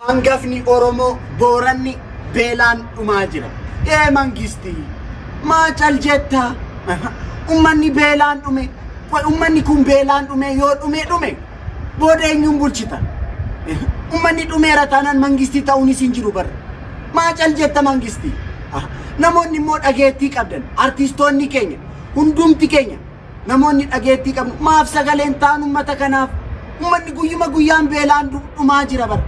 Angafni Oromoo Booranni beelaan dhumaa jira. Mangisti maal jetta? Ummanni beelaan dhume. Ummanni kun beelaan dhume yoo dhume booda eenyuun bulchita? Ummanni dhumeera taanaan mangisti ta'uun isin jiru bar. Maal jetta mangisti? Namoonni immoo dhageettii qabdan artistoonni keenya hundumti keenya namoonni dhageettii qabnu maaf sagaleen ta'an ummata kanaaf? Ummanni guyyuma guyyaan beelaan dhumaa jira bar.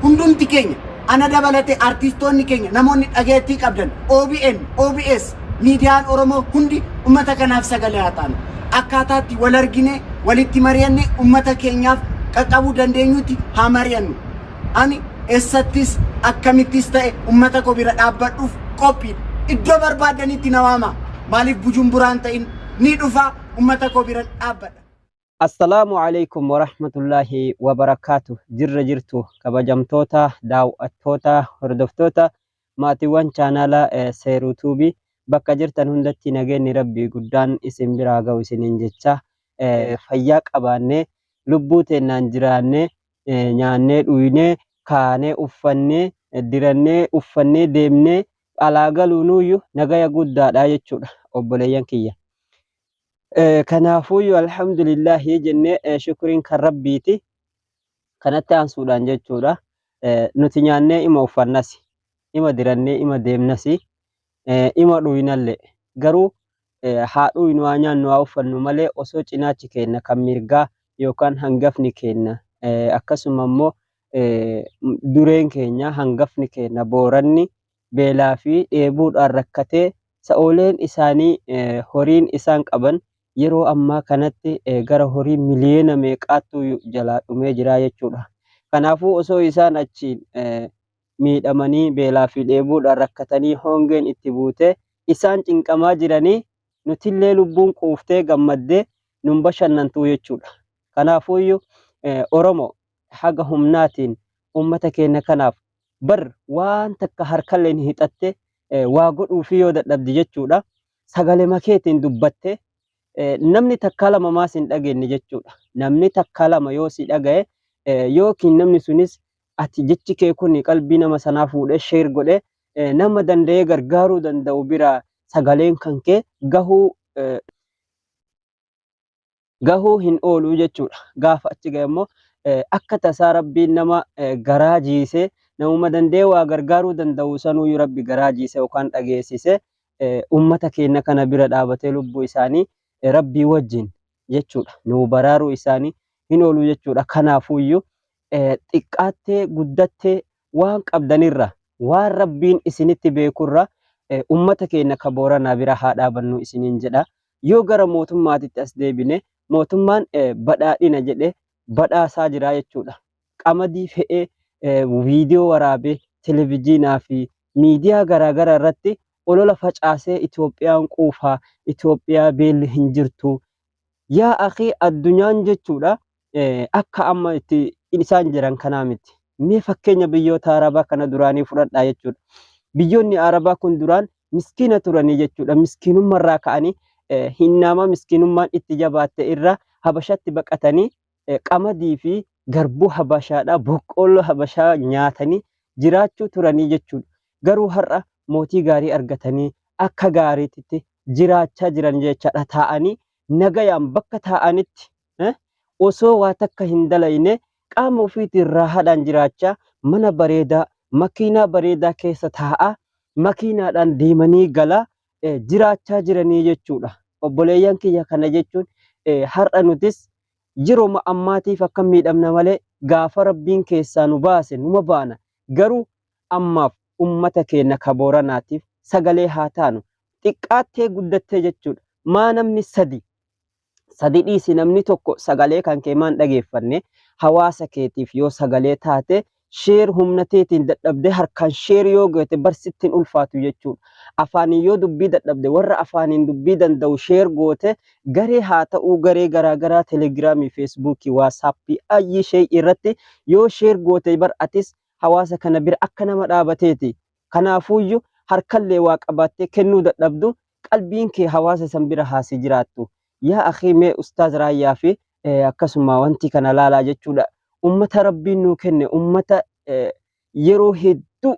Hundumti keenya ana dabalate artistoonni keenya namoonni dhageettii qabdan OBN, OBS, miidiyaan Oromoo hundi ummata kanaaf sagalee haa ta'an. Akkaataatti wal argine walitti mari'anne ummata keenyaaf qaqqabuu dandeenyutti haa mari'annu. Ani eessattis akkamittis ta'e ummata koo bira dhaabbadhuuf qophii iddoo barbaadanitti na waama. Maaliif Bujumburaan ta'in ni dhufa ummata koo bira dhaabbadha. Assalamu alaikum warahmatullahi wabarakatuh. Jirtu kabajamtoota, daawwattoota, hordoftoota maatiiwwan chaanala Seeruu Tuubii bakka jirtan hundatti nageenyi Rabbii guddaan isin biraa ga'u isiniin jecha fayyaa qabaannee lubbuu teennaan jiraannee nyaannee dhuynee kaanee uffannee dirannee uffannee deemnee alaa galuunuyyuu nagaya guddaadha jechuudha obboleeyyan kiyya. Kanaafuu alhamdulillah jennee shukriin kan Rabbiiti kanatti aansuudhaan jechuudha. Nuti nyaannee ima uffannasi, ima dirannee ima deemnasi, ima dhuynallee garuu haa dhuynu waa nyaannu waa uffannu malee osoo cinaachi keenya kan mirgaa yookaan hangafni keenya akkasuma immoo dureen keenya hangafni keenya Booranni beelaa fi dheebuudhaan rakkatee sa'ooleen isaanii horiin isaan qaban yeroo ammaa kanatti gara horii miliyoona meeqaatu jalaa dhumee jira jechuudha. Kanaafuu osoo isaan achiin miidhamanii beelaa fi dheebuudhaan rakkatanii hongeen itti buutee isaan cinqamaa jiranii nutillee lubbuun quuftee gammaddee nun bashannantuu jechuudha. Kanaafuu Oromoo haga humnaatiin ummata keenya kanaaf bar waan takka harkalleen hixatte waa godhuufi yoo dadhabdi jechuudha. Sagalee makeetiin dubbatte namni takka lama maas hin dhageenye jechuudha. Namni takka lama yoo si dhagaye yookiin namni sunis ati jechi kee kun qalbii nama sanaa fuudhee sheer godhee nama danda'ee gargaaruu danda'u bira sagaleen kan kee gahuu hin oolu jechuudha. Gaafa achi gahe immoo akka tasaa Rabbiin nama garaa jiisee namuma danda'ee waa gargaaruu danda'u sanuu Rabbi garaa jiisee yookaan dhageessisee ummata keenya kana bira dhaabatee lubbuu isaanii Rabbii wajjin jechuudha nuu baraaruu isaanii hin oolu jechuudha. Kanaafuu xiqqaattee guddattee waan qabdanirra waan Rabbiin isinitti beekurra ummata keenya ka Booranaa bira haa dhaabannu isiniin jedha. Yoo gara mootummaatitti as deebine mootummaan badhaadhina jedhee badhaasaa jira jechuudha. Qamadii fe'ee viidiyoo waraabee televiziyoonaa fi miidiyaa garaagaraa irratti olola facaasee Itoophiyaan quufaa, Itoophiyaa beelli hin jirtu. Yaa akhi addunyaan jechuudha akka amma itti isaan jiran kanaa miti. Mee fakkeenya biyyoota Arabaa kana duraanii fudhadhaa jechuudha. Biyyoonni Arabaa kun duraan miskiina turanii jechuudha. Miskiinummaarraa ka'anii hinnaama miskiinummaan itti jabaatte irraa Habashatti baqatanii qamadii fi garbuu Habashaadhaa boqqolloo Habashaa nyaatanii jiraachuu turanii jechuudha. Garuu har'a mootii gaarii argatanii akka gaariitti jiraachaa jiran jechaadha. Taa'anii nagayaan bakka taa'anitti osoo waa takka hin dalayne qaama ofiitiin raahaadhaan jiraachaa mana bareedaa makiinaa bareedaa keessa taa'aa makiinaadhaan deemanii galaa jiraachaa jiranii jechuudha. Obboleeyyan kiyya kana jechuun har'a nutis yeroo ammaatiif akka miidhamna malee gaafa Rabbiin keessaa nu baase numa baana. Garuu ammaaf ummata keenya ka Booranaatiif sagalee haa taanu. Xiqqaattee guddattee jechuudha. Maa namni sadi dhiisi namni tokko sagalee kan kee maan dhageeffanne hawaasa keetiif yoo sagalee taate sheer humnateetiin dadhabdee harkaan sheer yoo goote barsittiin ulfaatu jechuudha. Afaaniin yoo dubbii dadhabde warra afaaniin dubbii danda'u sheer goote garee haa ta'uu garee garaagaraa telegiraamii, feesbuukii, waatsaappii ayyi ishee irratti yoo sheer goote bar atis hawaasa kana bira akka nama dhaabateeti. Kanaafuu harkallee waa qabaattee kennuu dadhabdu qalbiin kee hawaasa san bira haasii jiraattu. Yaa akhi mee ustaaz Raayyaa fi akkasuma wanti kana laalaa jechuudha. Ummata Rabbiin nuu kenne ummata yeroo hedduu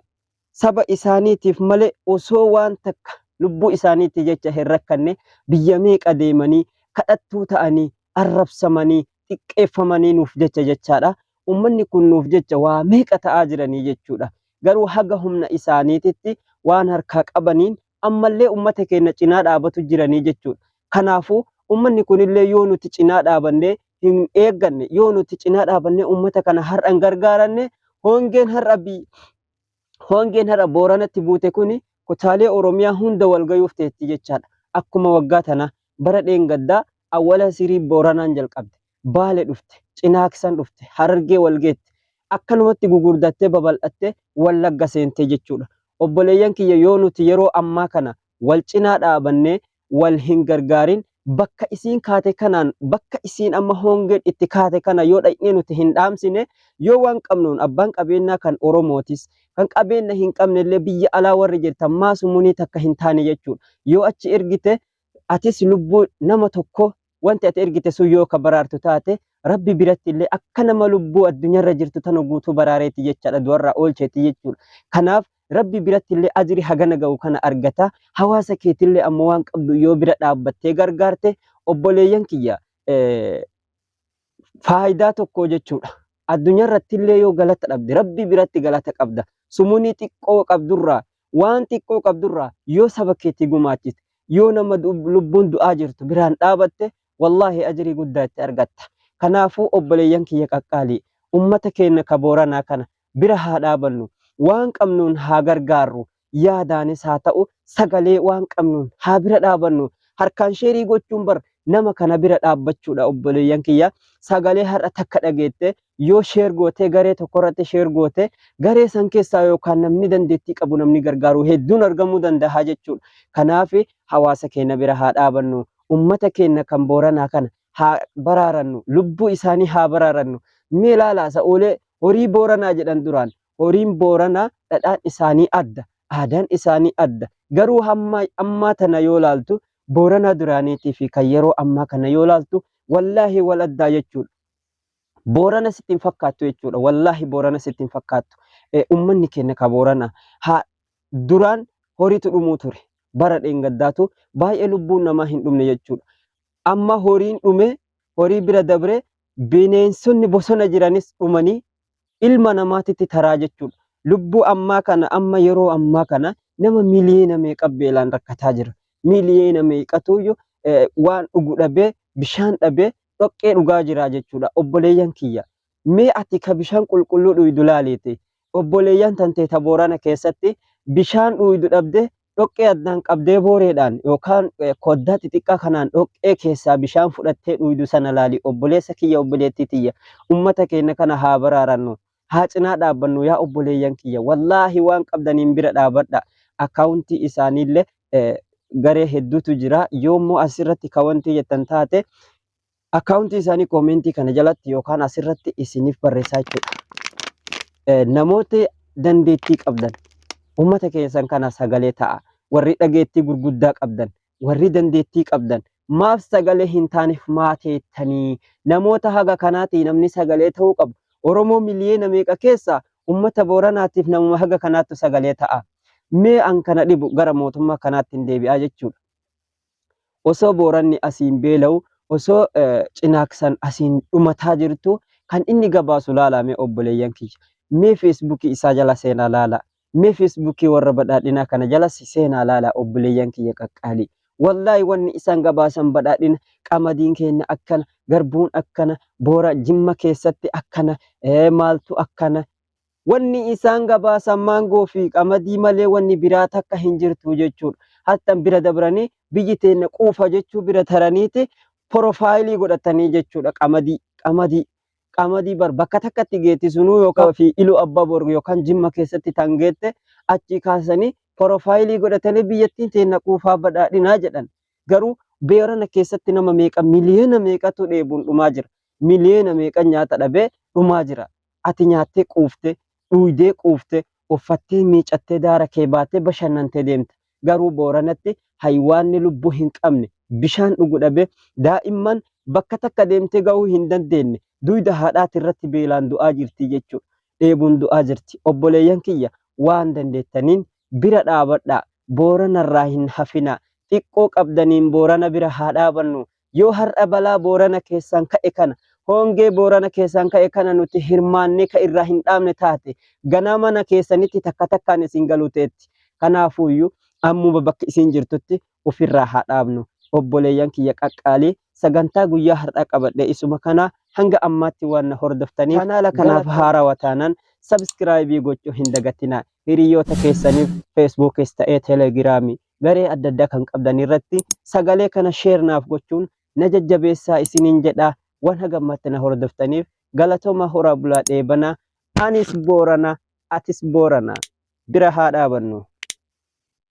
saba isaaniitiif malee osoo waan takka lubbuu isaaniitti jecha hin rakkanne biyya meeqa deemanii kadhattuu ta'anii arrabsamanii xiqqeeffamanii nuuf jechaadha. Ummanni kun nuuf jecha waa meeqa ta'aa jiranii jechuudha. Garuu haga humna isaaniititti waan harkaa qabaniin ammallee ummata keenya cinaa dhaabatu jiranii jechuudha. Kanaafuu ummanni kunillee yoo nuti cinaa dhaabannee hin eegganne, yoo nuti cinaa dhaabannee ummata kana har'a hin gargaaranne hongeen har'a Booranatti buute kuni kutaalee Oromiyaa hunda walgayuuf teetti jechaadha. Akkuma waggaa tana bara dheengaddaa awwala sirii Booranaan jalqabde, Baale dhufte, Cinaaksan dhufte, Harargee walgeette, akkanumatti gugurdattee babal'attee Wallagga seentee jechuudha. Obboleeyyan kiyya yoo nuti yeroo ammaa kana wal cinaa dhaabannee wal hin gargaarin bakka isiin kaate kanaan bakka isiin amma hongeen itti kaate kana yoo dhaqnee nuti hin dhaamsine yoo waan qabnuun abbaan qabeenyaa kan Oromootis kan qabeenya hin qabnellee biyya alaa warri jirtan maasumunii takka hin taane jechuudha. Yoo achi ergite atis lubbuu nama tokko wanti ati ergite sun yoo ka baraartu taate rabbi biratti illee akka nama lubbuu addunyaarra jirtu tana guutuu baraareeti jechaadha, du'arraa oolcheeti jechuudha. Kanaaf rabbi biratti illee ajri hagana ga'u kana argata. Hawaasa keetillee amma waan qabdu yoo bira dhaabbattee gargaarte obboleeyyan kiyya faayidaa tokko jechuudha. Addunyaarratti illee yoo galata dhabde rabbi biratti galata qabda. Sumunii xiqqoo qabdurraa waan xiqqoo qabdurraa yoo saba keetti gumaachiste yoo nama lubbuun du'aa jirtu biraan dhaabatte wallahi ajrii guddaa itti argatta. Kanaafuu obboleeyyan kiyya qaqqaalii ummata keenya ka Booranaa kana bira haa dhaabannu, waan qabnuun haa gargaarru, yaadaanis haa ta'u sagalee waan qabnuun haa bira dhaabannu. Harkaan sheerii gochuun bar nama kana bira dhaabbachuudha obboleeyyan kiyya. Sagalee har'a takka dhageette yoo sheer gootee garee tokkorratti sheer gootee garee san keessaa yookaan namni dandeettii qabu namni gargaaru hedduun argamuu danda'a jechuudha. Kanaaf hawaasa keenya bira haa dhaabannu, ummata keenya kan Booranaa kana haa baraarannu, lubbuu isaanii haa baraarannu. Mee ilaalaasa oolee horii Booranaa jedhan duraan. Horiin Booranaa dhadhaan isaanii adda, aadaan isaanii adda. Garuu ammaa tana yoo laaltu Booranaa duraaniitii fi kan yeroo ammaa kana yoo laaltu wallaahi wal addaa jechuudha. Boorana sitti hin fakkaattu jechuudha. Wallaahi Boorana sitti hin fakkaattu. Ummanni keenya ka Booranaa duraan horiitu dhumuu ture. Bara dheengaddaatu baay'ee lubbuun namaa hin dhumne jechuudha. Amma horiin dhume, horii bira dabre bineensonni bosona jiranis dhumanii ilma namaatitti taraa jechuudha. Lubbuu ammaa kana amma yeroo ammaa kana nama miliyoona meeqa beelaan rakkataa jira. Miliyoona meeqatuyyuu waan dhugu dhabee bishaan dhabee dhoqqee dhugaa jira jechuudha. Obboleeyyan kiyya mee ati ka bishaan qulqulluu dhuydu laaleete obboleeyyan tanteeta Boorana keessatti bishaan dhuydu dhabde dhoqqee addaan qabdee booreedhaan yookaan koddaa xixiqqaa kanaan dhoqqee keessaa bishaan fudhattee dhuydu sana laali. Obboleessa kiyya obboleettii tiyya ummata keenya kana haa baraarannu, haa cinaa dhaabbannu yaa obboleeyyan kiyya. Wallaahi waan qabdaniin bira dhaabadha. Akkaawuntii isaaniillee garee hedduutu jira. Yoommoo asirratti kawantii jettan taate akkaawuntii isaanii koomentii kana jalatti yookaan asirratti isiniif barreessaa jechuudha. Namoota dandeettii qabdan ummata keessan kana sagalee ta'a. Warri dhageettii gurguddaa qabdan, warri dandeettii qabdan maaf sagalee hin taaneef maateettanii namoota haga kanaatii namni sagalee ta'uu qabu. Oromoo miliyoona meeqa keessaa ummata Booranaatiif namuma haga kanaattu sagalee ta'a. Mee an kana dhibu gara mootummaa kanaatti hin deebi'aa jechuudha. Osoo Booranni asiin beela'u, osoo Cinaaksan asiin dhumataa jirtu kan inni gabaasu laalame obboleeyyan kiyya. Mee feesbuukii isaa jala seenaa laala. Mee feesbuukii warra badhaadhinaa kana jala seenaa laala obboleeyyan kiyya qaqqaalii. Wallaahi wanni isaan gabaasan badhaadhina qamadiin keenya akkana, garbuun akkana, boora Jimma keessatti akkana, maaltu akkana. Wanni isaan gabaasan maangoo fi qamadii malee wanni biraa takka hin jirtu jechuudha. Hattan bira dabranii biyyi teenya quufa jechuu bira taraniiti porofaayilii godhatanii jechuudha. Qamadii bar bakka takkatti geettisunuu yookaan fi iluu abbaa boor yookaan Jimma keessatti tangeette achi kaasanii porofaayilii godhatanii biyyattiin teenya quufaa badhaadhinaa jedhan. Garuu Boorana keessatti nama meeqa miliyoona meeqatu dheebuun dhumaa jira. Miliyoona meeqa nyaata dhabee dhumaa jira. Ati nyaattee quufte, dhuydee quufte, uffattee miicattee daara kee baattee bashannantee deemte. Garuu Booranatti haywaanni lubbuu hin qabne bishaan dhugu dhabee daa'imman bakka takka deemtee gahuu hin dandeenye duyda haadhaati irratti beelaan du'aa jirti jechuudha. dheebuun du'aa jirti. Obboleeyyan kiyya waan dandeettaniin bira dhaabadhaa. Boorana irraa hin hafina. Xiqqoo qabdaniin Boorana bira haa dhaabannu. Yoo har'a balaa Boorana keessaan ka'e kana hongee Boorana keessaan ka'e kana nuti hirmaannee ka irraa hin dhaabne taate ganaa mana keessanitti takka takkaan isin galuuteetti. Kanaafuyyuu ammuma bakka isin jirtutti ofirraa haa dhaabnu. Obboleeyyan kiyya qaqqaalii sagantaa guyyaa har'aa qabadhe isuma kana hanga ammaatti waan na hordoftaniif kanaala kanaaf haarawaa taanaan sabskraayibii gochuu hin dagatinaa. Hiriyoota keessaniif feesbuukis ta'ee teelegiraamii garee adda addaa kan qabdan irratti sagalee kana sheernaaf gochuun na jajjabeessaa isiniin jedhaa. Waan haga ammaatti na hordoftaniif galatooma horaa bulaa dheebanaa. Anis Boorana, atis Boorana. Bira haa dhaabannu.